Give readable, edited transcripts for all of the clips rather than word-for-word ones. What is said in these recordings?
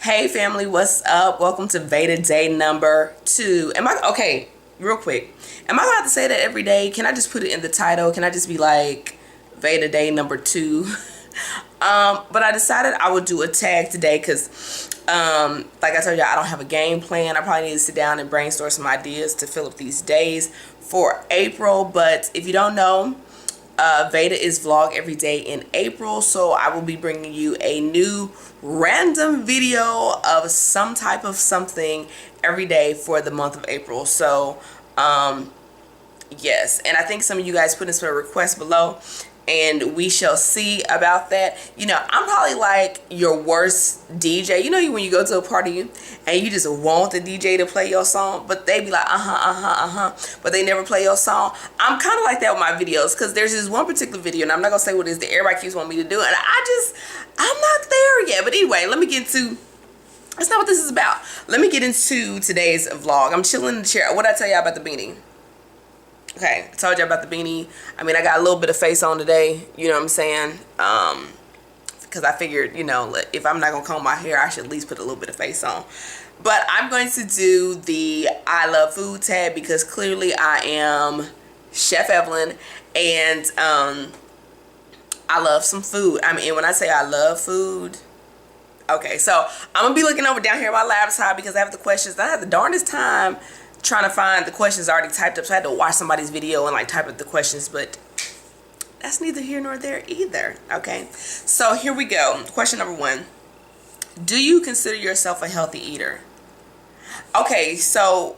Hey family, what's up? Welcome to VEDA day number 2. Am I okay? Real quick, am I gonna have to say that every day? Can I just put it in the title? Can I just be like VEDA day number 2? But I decided I would do a tag today because, like I told you, I don't have a game plan. I probably need to sit down and brainstorm some ideas to fill up these days for April. But if you don't know, VEDA is vlog every day in April, so I will be bringing you a new random video of some type of something every day for the month of April. So yes, and I think some of you guys put in some requests below, and we shall see about that. You know, I'm probably like your worst DJ. You know, when you go to a party and you just want the DJ to play your song, but they be like, but they never play your song. I'm kind of like that with my videos, because there's this one particular video, and I'm not going to say what it is that everybody keeps wanting me to do, and I'm not there yet. But anyway, let me get into, that's not what this is about. Let me get into today's vlog. I'm chilling in the chair. What did I tell y'all about the beanie? Okay, I told you about the beanie. I mean, I got a little bit of face on today, you know what I'm saying? Because I figured, you know, if I'm not going to comb my hair, I should at least put a little bit of face on. But I'm going to do the I love food tag, because clearly I am Chef Evelyn, and I love some food. I mean, when I say I love food, okay, so I'm going to be looking over down here at my laptop because I have the questions. I have the darndest time trying to find the questions already typed up, so I had to watch somebody's video and like type up the questions, but that's neither here nor there either. Okay, so here we go. Question number 1: do you consider yourself a healthy eater? Okay, so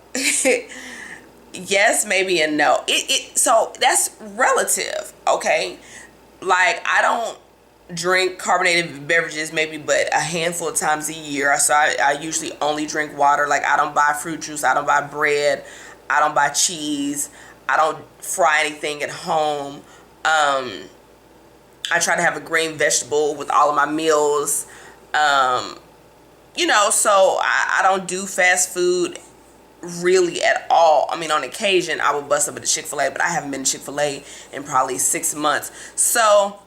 yes, maybe, and no. So that's relative. Okay, like I don't drink carbonated beverages maybe but a handful of times a year, so I usually only drink water. Like I don't buy fruit juice, I don't buy bread, I don't buy cheese, I don't fry anything at home. I try to have a green vegetable with all of my meals. You know, so I don't do fast food really at all. I mean, on occasion I will bust up at the Chick-fil-A, but I haven't been to Chick-fil-A in probably 6 months. So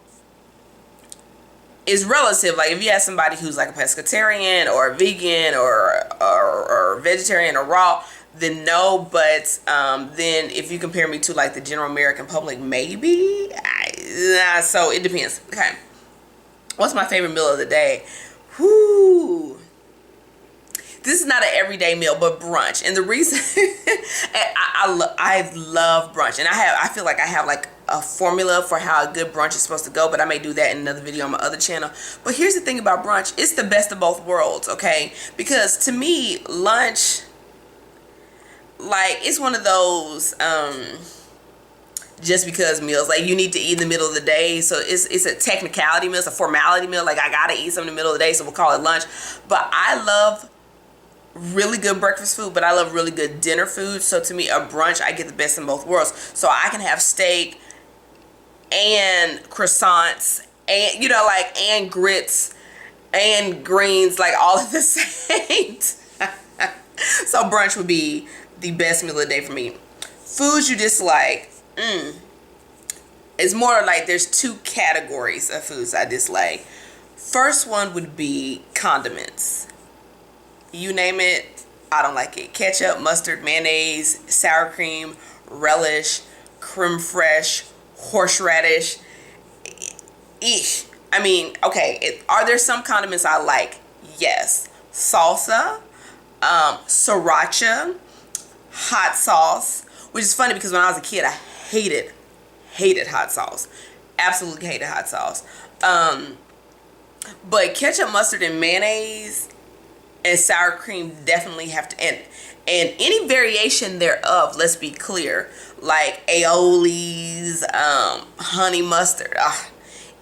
it's relative. Like if you have somebody who's like a pescatarian or a vegan or vegetarian or raw, then no. But then if you compare me to like the general American public, maybe. So it depends. Okay, what's my favorite meal of the day? Whoo. This is not an everyday meal, but brunch. And the reason I love brunch, and I feel like I have like a formula for how a good brunch is supposed to go, but I may do that in another video on my other channel. But here's the thing about brunch: it's the best of both worlds. Okay, because to me, lunch, like, it's one of those just because meals. Like, you need to eat in the middle of the day, so it's a technicality meal, it's a formality meal. Like, I gotta eat something in the middle of the day, so we'll call it lunch. But I love really good breakfast food, but I love really good dinner food. So to me, a brunch, I get the best in both worlds. So I can have steak and croissants and, you know, like, and grits and greens, like all at the same time. So brunch would be the best meal of the day for me. Foods you dislike. It's more like there's 2 categories of foods I dislike. First one would be condiments. You name it, I don't like it. Ketchup, mustard, mayonnaise, sour cream, relish, creme fraiche, horseradish. Eesh. I mean, okay, are there some condiments I like? Yes. Salsa, sriracha, hot sauce, which is funny because when I was a kid, I hated hot sauce. Absolutely hated hot sauce. But ketchup, mustard, and mayonnaise and sour cream definitely have to, and any variation thereof, let's be clear, like aiolis, honey mustard,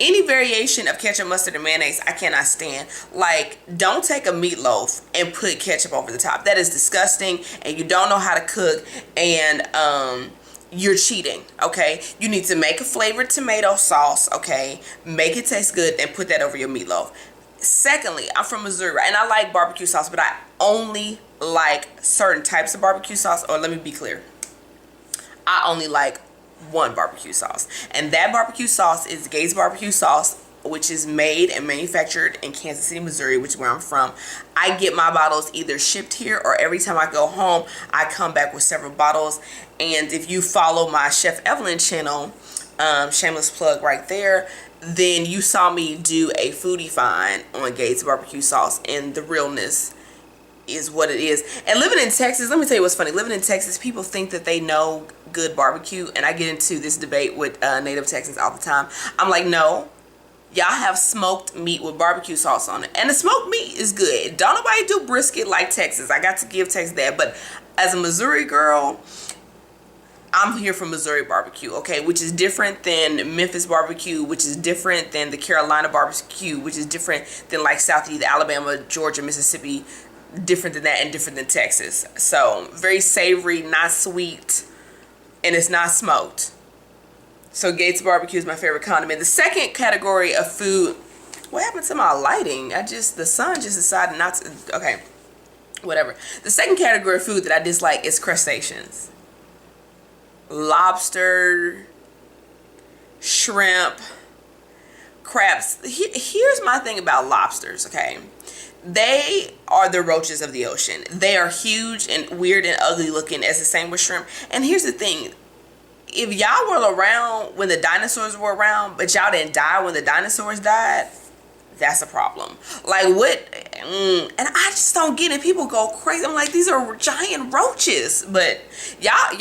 any variation of ketchup, mustard, and mayonnaise, I cannot stand. Like, don't take a meatloaf and put ketchup over the top. That is disgusting, and you don't know how to cook, and you're cheating. Okay, you need to make a flavored tomato sauce. Okay, make it taste good and put that over your meatloaf. Secondly, I'm from Missouri, and I like barbecue sauce, but I only like certain types of barbecue sauce. Or let me be clear, I only like one barbecue sauce, and that barbecue sauce is Gates barbecue sauce which is made and manufactured in Kansas City, Missouri, which is where I'm from. I get my bottles either shipped here, or every time I go home, I come back with several bottles. And if you follow my Chef Evelyn channel, shameless plug right there, then you saw me do a foodie find on Gates barbecue sauce, and the realness is what it is. And living in Texas, let me tell you what's funny. Living in Texas, people think that they know good barbecue, and I get into this debate with native Texans all the time. I'm like, no, y'all have smoked meat with barbecue sauce on it, and the smoked meat is good. Don't nobody do brisket like Texas. I got to give Texas that. But as a Missouri girl, I'm here for Missouri barbecue, okay, which is different than Memphis barbecue, which is different than the Carolina barbecue, which is different than like Southeast Alabama, Georgia, Mississippi, different than that, and different than Texas. So very savory, not sweet, and it's not smoked. So Gates barbecue is my favorite condiment. The second category of food, what happened to my lighting? The sun just decided not to, okay, whatever. The second category of food that I dislike is crustaceans. Lobster, shrimp, crabs. Here's my thing about lobsters, okay? They are the roaches of the ocean. They are huge and weird and ugly looking, as the same with shrimp. And here's the thing. If y'all were around when the dinosaurs were around, but y'all didn't die when the dinosaurs died, that's a problem. Like, what? And I just don't get it. People go crazy. I'm like, these are giant roaches. But y'all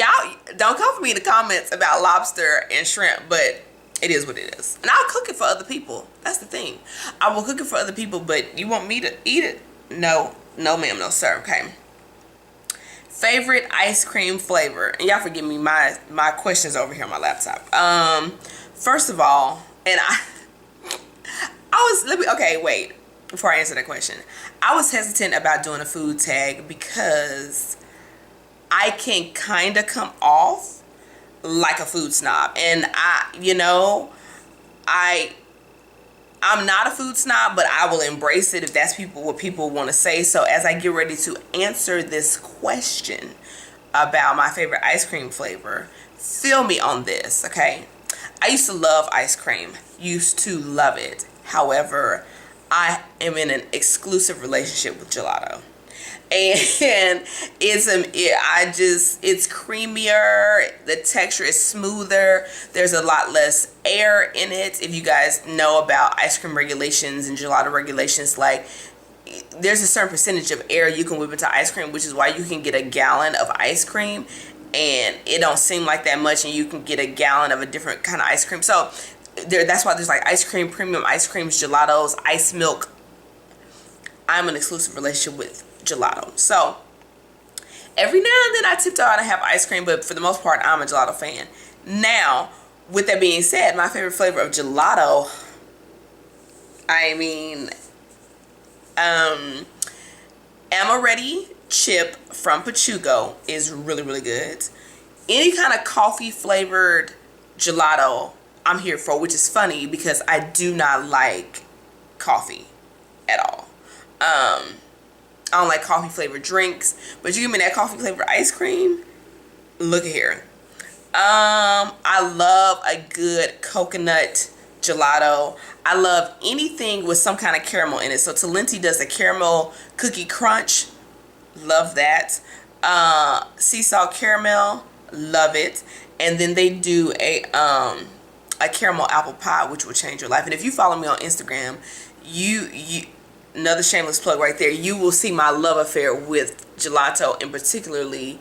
don't come for me in the comments about lobster and shrimp, but it is what it is. And I'll cook it for other people. That's the thing. I will cook it for other people, but you want me to eat it? No. No, ma'am. No, sir. Okay. Favorite ice cream flavor. And y'all forgive me, my questions over here on my laptop. First of all, and wait. Before I answer that question, I was hesitant about doing a food tag because I can kind of come off like a food snob, and I'm not a food snob, but I will embrace it if that's what people want to say. So as I get ready to answer this question about my favorite ice cream flavor, feel me on this, okay? I used to love ice cream, used to love it. However, I am in an exclusive relationship with gelato. And it's creamier, the texture is smoother, there's a lot less air in it. If you guys know about ice cream regulations and gelato regulations, like there's a certain percentage of air you can whip into ice cream, which is why you can get a gallon of ice cream and it don't seem like that much, and you can get a gallon of a different kind of ice cream. So that's why there's like ice cream, premium ice creams, gelatos, ice milk. I'm in an exclusive relationship with gelato. So every now and then I tiptoe out and have ice cream, but for the most part I'm a gelato fan. Now, with that being said, my favorite flavor of gelato, Amaretti chip from Pachugo is really, really good. Any kind of coffee flavored gelato I'm here for, which is funny because I do not like coffee at all. I don't like coffee flavored drinks, but you give me that coffee flavored ice cream, look at here. I love a good coconut gelato. I love anything with some kind of caramel in it. So Talenti does a caramel cookie crunch, love that. Sea salt caramel, love it. And then they do a caramel apple pie, which will change your life. And if you follow me on Instagram, you another shameless plug right there, you will see my love affair with gelato, and particularly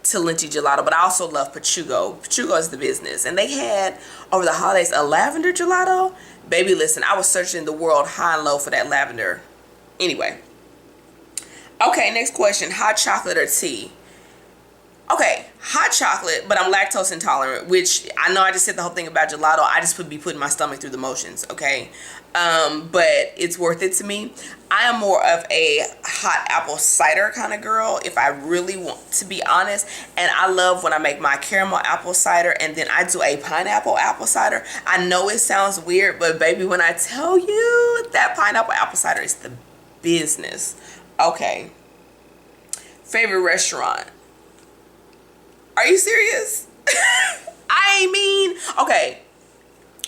Talenti gelato. But I also love Pachugo. Pachugo is the business, and they had over the holidays a lavender gelato. Baby, listen, I was searching the world high and low for that lavender. Anyway, okay, next question: hot chocolate or tea? Okay, hot chocolate, but I'm lactose intolerant, which I know I just said the whole thing about gelato. I just would be putting my stomach through the motions, okay? But it's worth it to me. I am more of a hot apple cider kind of girl, if I really want to be honest. And I love when I make my caramel apple cider and then I do a pineapple apple cider. I know it sounds weird, but baby, when I tell you that pineapple apple cider is the business. Okay. Favorite restaurant? Are you serious? I mean, okay,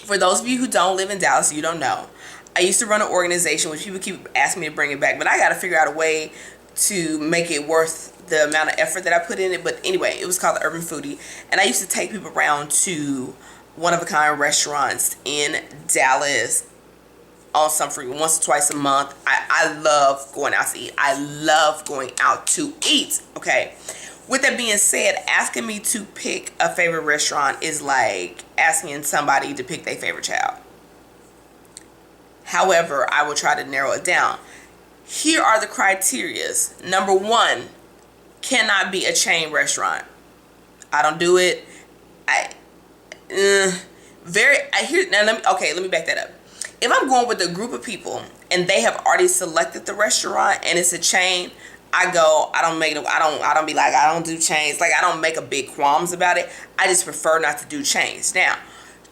For those of you who don't live in Dallas, you don't know, I used to run an organization which people keep asking me to bring it back, but I got to figure out a way to make it worth the amount of effort that I put in it. But anyway, it was called the Urban Foodie, and I used to take people around to one-of-a-kind restaurants in Dallas on some frequent, once or twice a month. I love going out to eat. I love going out to eat. Okay. With that being said, asking me to pick a favorite restaurant is like asking somebody to pick their favorite child. However, I will try to narrow it down. Here are the criterias. Number one, cannot be a chain restaurant. I don't do it. Let me back that up. If I'm going with a group of people and they have already selected the restaurant and it's a chain, I don't be like, I don't do chains. Like, I don't make a big qualms about it. I just prefer not to do chains. Now,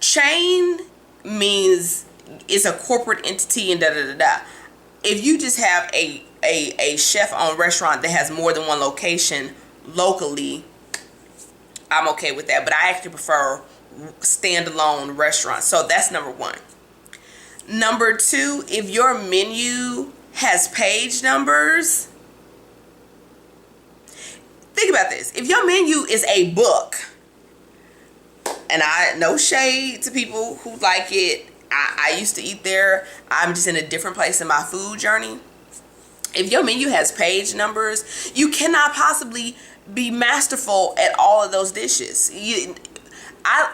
chain means it's a corporate entity and da-da-da-da. If you just have a chef-owned restaurant that has more than one location locally, I'm okay with that. But I actually prefer standalone restaurants. So that's number one. Number two, if your menu has page numbers, think about this. If your menu is a book, and no shade to people who like it, I used to eat there. I'm just in a different place in my food journey. If your menu has page numbers, you cannot possibly be masterful at all of those dishes.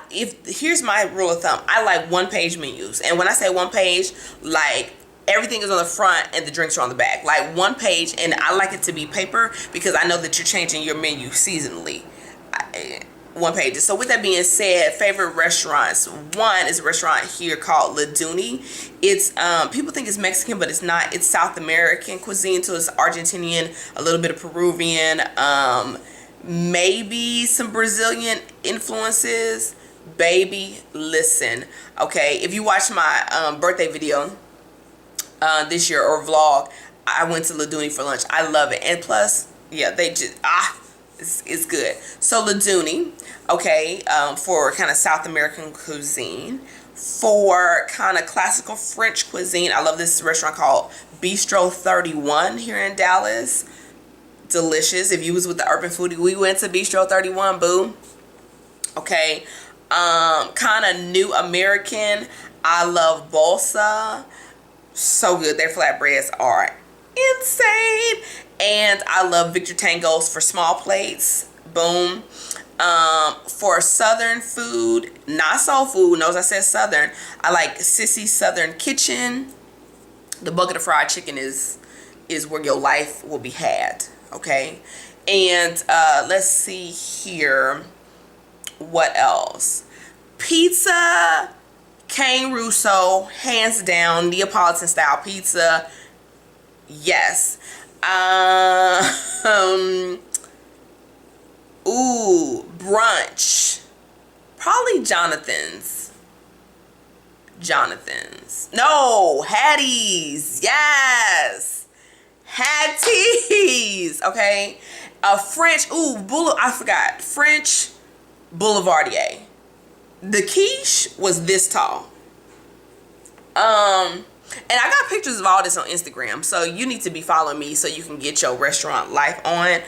Here's my rule of thumb. I like one-page menus. And when I say one page, like everything is on the front and the drinks are on the back. Like one page, and I like it to be paper because I know that you're changing your menu seasonally. One page. So with that being said, favorite restaurants. One is a restaurant here called Laduni. It's people think it's Mexican, but it's not. It's South American cuisine, so it's Argentinian, a little bit of Peruvian, maybe some Brazilian influences. Baby, listen. Okay, if you watch my birthday video this year or vlog, I went to Laduni for lunch. I love it. And plus, yeah, they just it's good. So Laduni, okay, for kind of South American cuisine. For kind of classical French cuisine, I love this restaurant called Bistro 31 here in Dallas. Delicious. If you was with the Urban Foodie, we went to Bistro 31, boo. Okay. Kind of new American, I love Bolsa. So good. Their flatbreads are insane. And I love Victor Tango's for small plates. Boom. For Southern food, not soul food, notice I said Southern, I like Sissy Southern Kitchen. The bucket of fried chicken is where your life will be had. Okay. And let's see here. What else? Pizza, Cane Russo, hands down, Neapolitan style pizza. Yes. Ooh, brunch. Probably Jonathan's. No, Hattie's. Yes. Hattie's. Okay. French. I forgot. French Boulevardier. The quiche was this tall. And I got pictures of all this on Instagram, so you need to be following me so you can get your restaurant life on.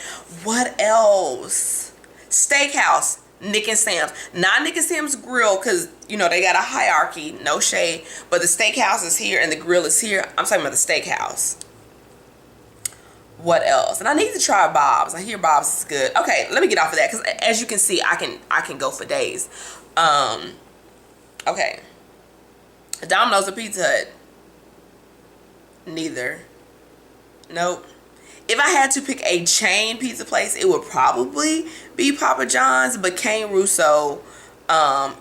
What else? Steakhouse, Nick and Sam's. Not Nick and Sam's Grill, because, you know, they got a hierarchy, no shade. But the steakhouse is here and the grill is here. I'm talking about the steakhouse. What else? And I need to try Bob's. I hear Bob's is good. Okay, let me get off of that, because as you can see, I can go for days. Okay. Domino's or Pizza Hut? Neither. Nope. If I had to pick a chain pizza place, it would probably be Papa John's, but Cane Russo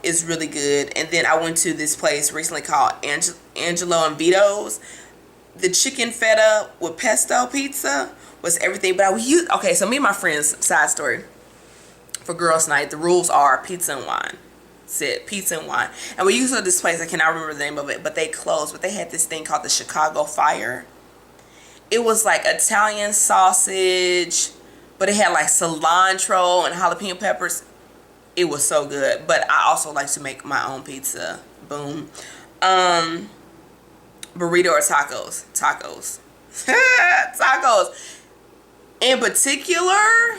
is really good. And then I went to this place recently called Angelo and Vito's. The chicken feta with pesto pizza was everything. But okay, so me and my friends, side story, for girls' night, the rules are pizza and wine. Pizza and wine. And we used to this place, I cannot remember the name of it, but they closed. But they had this thing called the Chicago Fire. It was like Italian sausage, but it had like cilantro and jalapeno peppers. It was so good. But I also like to make my own pizza Boom. Burrito or tacos? Tacos. Tacos. In particular,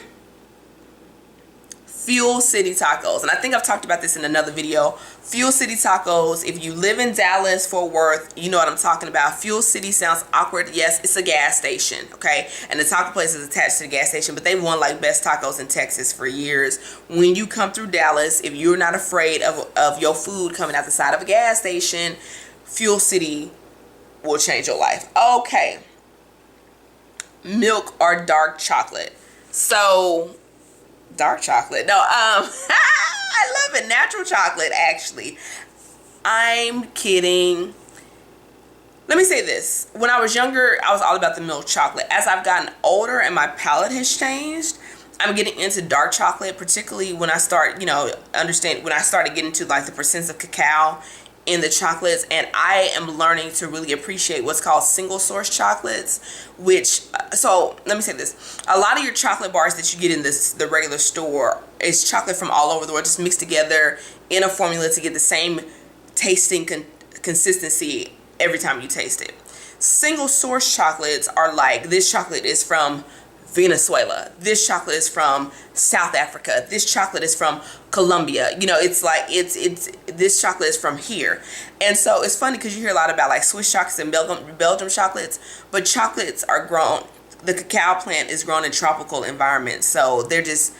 Fuel City Tacos. And I think I've talked about this in another video. Fuel City Tacos. If you live in Dallas, Fort Worth, you know what I'm talking about. Fuel City sounds awkward. Yes, it's a gas station, okay? And the taco place is attached to the gas station, but they've won like best tacos in Texas for years. When you come through Dallas, if you're not afraid of your food coming out the side of a gas station, Fuel City will change your life. Okay. Milk or dark chocolate? So dark chocolate. No, I love it. Natural chocolate, actually. I'm kidding. Let me say this. When I was younger, I was all about the milk chocolate. As I've gotten older and my palate has changed, I'm getting into dark chocolate, particularly when I start, when I started getting to like the percents of cacao in the chocolates, and I am learning to really appreciate what's called single source chocolates, which, so let me say this. A lot of your chocolate bars that you get in the regular store is chocolate from all over the world, just mixed together in a formula to get the same tasting consistency every time you taste it. Single source chocolates are like, this chocolate is from Venezuela, this chocolate is from South Africa, this chocolate is from Colombia. It's like it's this chocolate is from here. And so it's funny because you hear a lot about like Swiss chocolates and Belgium chocolates, but chocolates are grown, the cacao plant is grown in tropical environments, so they're just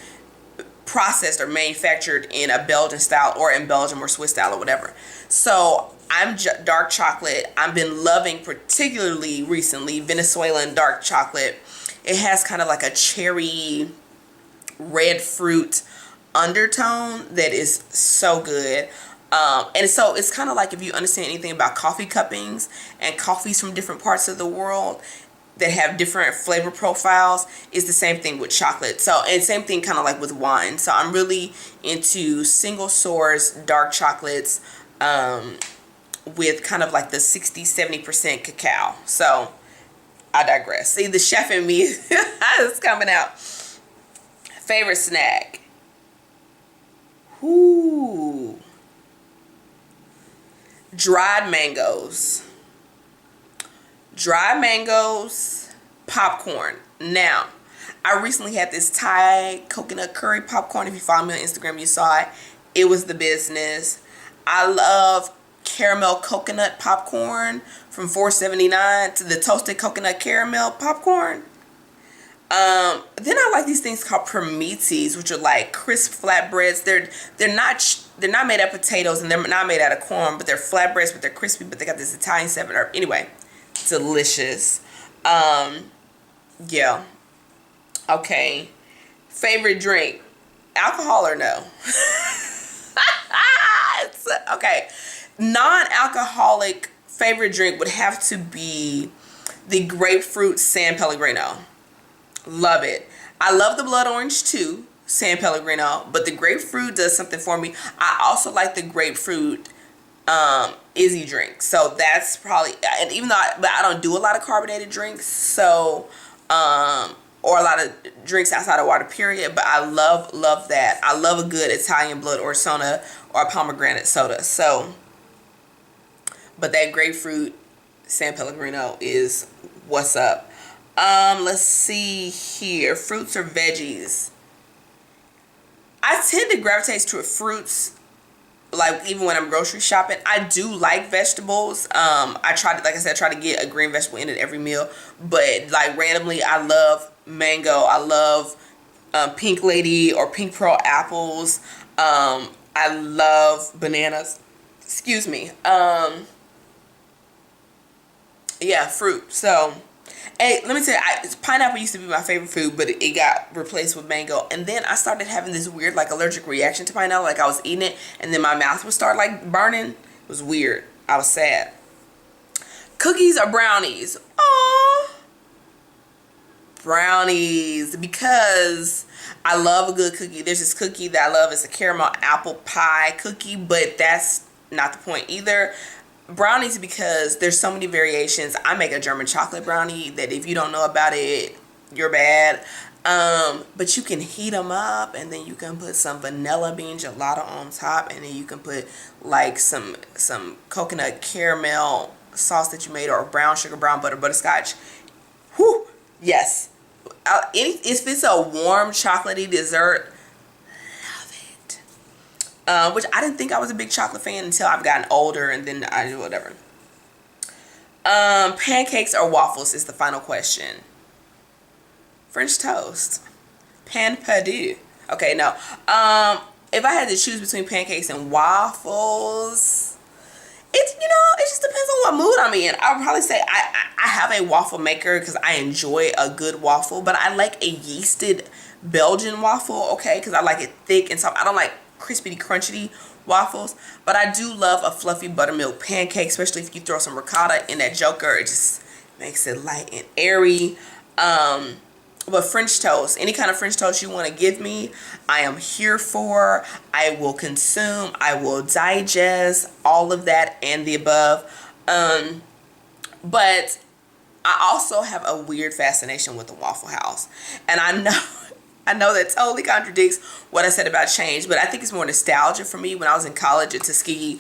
processed or manufactured in a Belgian style or in Belgium or Swiss style or whatever. So I'm dark chocolate. I've been loving, particularly recently, Venezuelan dark chocolate. It has kind of like a cherry red fruit undertone that is so good. And so it's kind of like, if you understand anything about coffee cuppings and coffees from different parts of the world that have different flavor profiles, it's the same thing with chocolate. So, and same thing kind of like with wine. So I'm really into single source dark chocolates with kind of like the 60-70% cacao. So I digress. See, the chef in me is coming out. Favorite snack? Ooh. Dried mangoes. Dried mangoes, popcorn. Now, I recently had this Thai coconut curry popcorn. If you follow me on Instagram, you saw it. It was the business. I love caramel coconut popcorn from $4.79 to the toasted coconut caramel popcorn. Then I like these things called permitis, which are like crisp flatbreads. They're not made out of potatoes and they're not made out of corn, but they're flatbreads, but they're crispy, but they got this Italian 7-Up. Anyway, delicious. Yeah. Okay. Favorite drink? Alcohol or no? Okay. Non-alcoholic favorite drink would have to be the grapefruit San Pellegrino. Love it. I love the blood orange too, San Pellegrino, but the grapefruit does something for me. I also like the grapefruit Izzy drink. So that's probably, and even though I don't do a lot of carbonated drinks, so or a lot of drinks outside of water, period, but I love that. I love a good Italian blood or soda or pomegranate soda. So, but that grapefruit San Pellegrino is what's up. Let's see here. Fruits or veggies? I tend to gravitate to fruits, like even when I'm grocery shopping. I do like vegetables. I try to get a green vegetable in it every meal, but like randomly, I love mango. I love pink lady or pink pearl apples. I love bananas. Excuse me. Yeah, fruit. So, hey, let me tell you, pineapple used to be my favorite food, but it got replaced with mango. And then I started having this weird, like, allergic reaction to pineapple. Like, I was eating it, and then my mouth would start, like, burning. It was weird. I was sad. Cookies or brownies? Aww. Brownies, because I love a good cookie. There's this cookie that I love. It's a caramel apple pie cookie, but that's not the point either. Brownies, because there's so many variations. I make a German chocolate brownie that if you don't know about it, you're bad. But you can heat them up, and then you can put some vanilla bean gelato on top, and then you can put like some coconut caramel sauce that you made, or brown sugar, brown butter, butterscotch. Whew, yes. If it's a warm chocolatey dessert, love it. Which I didn't think I was a big chocolate fan until I've gotten older, and then I do whatever. Pancakes or waffles is the final question. French toast. Pan perdue. Okay, no. If I had to choose between pancakes and waffles, it just depends on what mood I'm in. I would probably say I have a waffle maker because I enjoy a good waffle, but I like a yeasted Belgian waffle, okay, because I like it thick and soft. I don't like crispy crunchy waffles, but I do love a fluffy buttermilk pancake, especially if you throw some ricotta in that joker. It just makes it light and airy. But French toast, any kind of French toast you want to give me, I am here for. I will consume, I will digest all of that and the above. But I also have a weird fascination with the Waffle House. And I know that totally contradicts what I said about change, but I think it's more nostalgia for me. When I was in college at Tuskegee,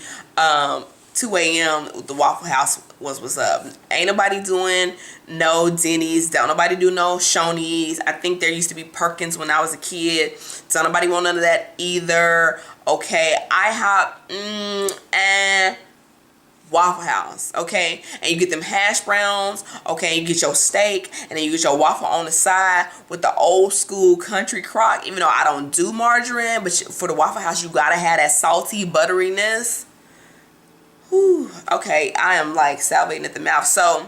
2 a.m. the Waffle House was up. Ain't nobody doing no Denny's. Don't nobody do no Shoney's. I think there used to be Perkins when I was a kid. Don't nobody want none of that either. Okay, IHOP and Waffle House. Okay, and you get them hash browns. Okay, you get your steak, and then you get your waffle on the side with the old school country crock. Even though I don't do margarine, but for the Waffle House, you gotta have that salty butteriness. Whew. Okay, I am like salivating at the mouth. So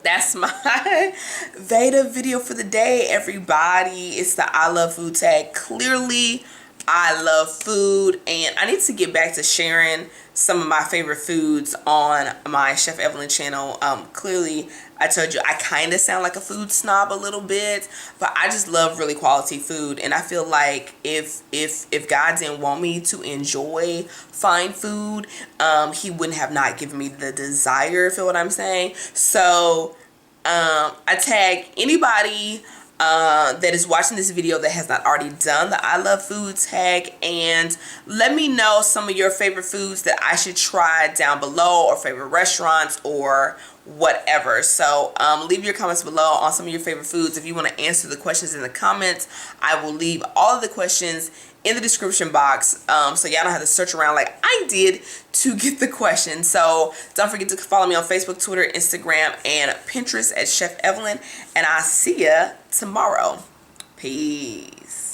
that's my VEDA video for the day, everybody. It's the I Love Food tag. Clearly, I love food, and I need to get back to sharing some of my favorite foods on my Chef Evelyn channel. Clearly, I told you I kind of sound like a food snob a little bit, but I just love really quality food, and I feel like if God didn't want me to enjoy fine food, he wouldn't have not given me the desire. Feel what I'm saying? So I tag anybody that is watching this video that has not already done the I Love Food tag, and let me know some of your favorite foods that I should try down below, or favorite restaurants or whatever. So leave your comments below on some of your favorite foods. If you want to answer the questions in the comments, I will leave all of the questions in the description box, so y'all don't have to search around like I did to get the question. So don't forget to follow me on Facebook, Twitter, Instagram, and Pinterest at Chef Evelyn, and I'll see ya tomorrow. Peace.